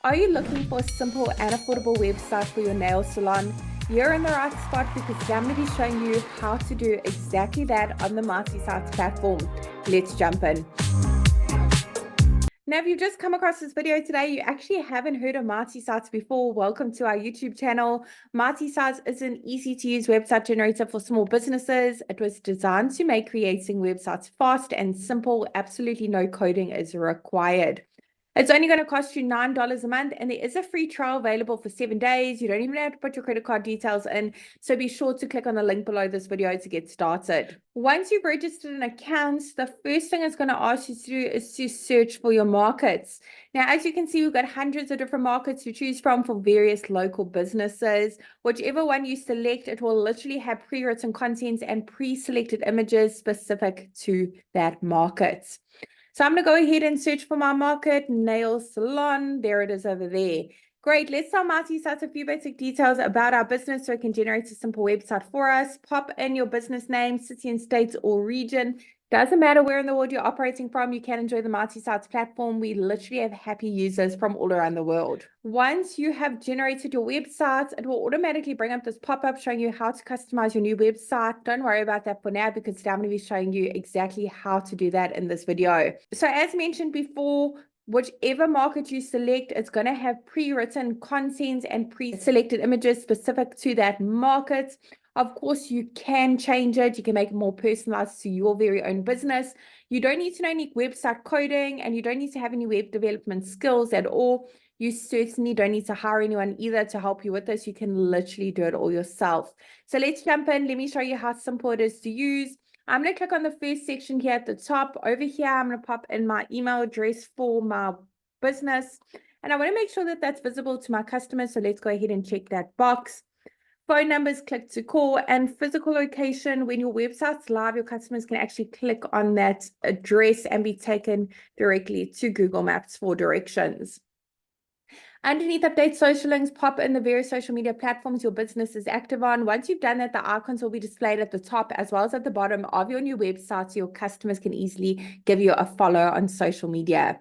Are you looking for a simple and affordable website for your nail salon? You're in the right spot because I'm going to be showing you how to do exactly that on the Marty Sites platform. Let's jump in. Now, if you've just come across this video today, you actually haven't heard of Marty Sites before, welcome to our YouTube channel. Marty Sites is an easy-to-use website generator for small businesses. It was designed to make creating websites fast and simple. Absolutely no coding is required. It's only going to cost you $9 a month, and there is a free trial available for 7 days. You don't even have to put your credit card details in, so be sure to click on the link below this video to get started. Once you've registered an account, the first thing it's going to ask you to do is to search for your markets. Now, as you can see, we've got hundreds of different markets to choose from for various local businesses. Whichever one you select, it will literally have pre-written content and pre-selected images specific to that market. So I'm going to go ahead and search for my market, nail salon. There it is over there. Great. Let's tell Marty Sites a few basic details about our business so it can generate a simple website for us. Pop in your business name, city and state, or region. Doesn't matter where in the world you're operating from, you can enjoy the Marty Sites platform. We literally have happy users from all around the world. Once you have generated your website, it will automatically bring up this pop-up showing you how to customize your new website. Don't worry about that for now because I'm going to be showing you exactly how to do that in this video. So as mentioned before, whichever market you select, it's going to have pre-written content and pre-selected images specific to that market. Of course, you can change it. You can make it more personalized to your very own business. You don't need to know any website coding, and you don't need to have any web development skills at all. You certainly don't need to hire anyone either to help you with this. You can literally do it all yourself. So let's jump in. Let me show you how simple it is to use. I'm going to click on the first section here at the top. Over here, I'm going to pop in my email address for my business. And I want to make sure that that's visible to my customers. So let's go ahead and check that box. Phone numbers, click to call, and physical location. When your website's live, your customers can actually click on that address and be taken directly to Google Maps for directions. Underneath update social links, pop in the various social media platforms your business is active on. Once you've done that, the icons will be displayed at the top as well as at the bottom of your new website so your customers can easily give you a follow on social media.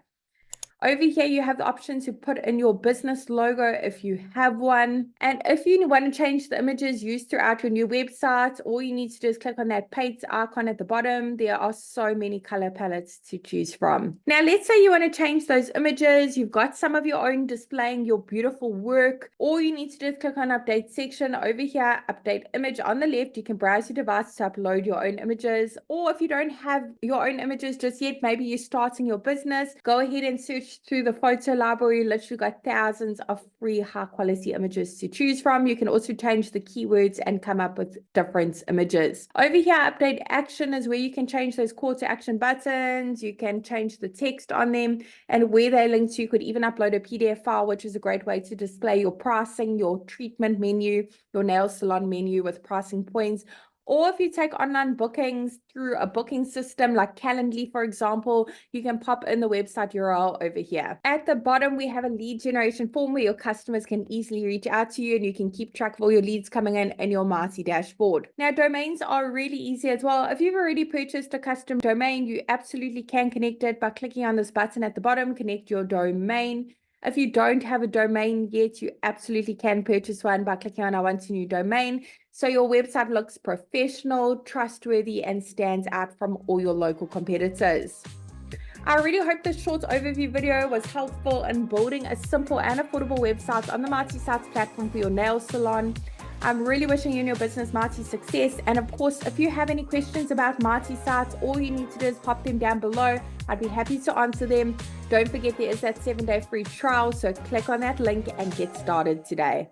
Over here, you have the option to put in your business logo if you have one. And if you want to change the images used throughout your new website, all you need to do is click on that paint icon at the bottom. There are so many color palettes to choose from. Now, let's say you want to change those images. You've got some of your own displaying your beautiful work. All you need to do is click on update section. Over here, update image on the left. You can browse your device to upload your own images. Or if you don't have your own images just yet, maybe you're starting your business, go ahead and search through the photo library. Literally got thousands of free high quality images to choose from. You can also change the keywords and come up with different images. Over here, update action is where you can change those call to action buttons. You can change the text on them and where they link to. You could even upload a PDF file, which is a great way to display your pricing, your treatment menu, your nail salon menu with pricing points. Or if you take online bookings through a booking system like Calendly, for example, you can pop in the website URL over here. At the bottom, we have a lead generation form where your customers can easily reach out to you and you can keep track of all your leads coming in your Marty dashboard. Now, domains are really easy as well. If you've already purchased a custom domain, you absolutely can connect it by clicking on this button at the bottom, connect your domain. If you don't have a domain yet, you absolutely can purchase one by clicking on I want a new domain. So your website looks professional, trustworthy, and stands out from all your local competitors. I really hope this short overview video was helpful in building a simple and affordable website on the Marty Sites platform for your nail salon. I'm really wishing you and your business Marty success. And of course, if you have any questions about Marty Sites, all you need to do is pop them down below. I'd be happy to answer them. Don't forget there is that 7-day free trial, so click on that link and get started today.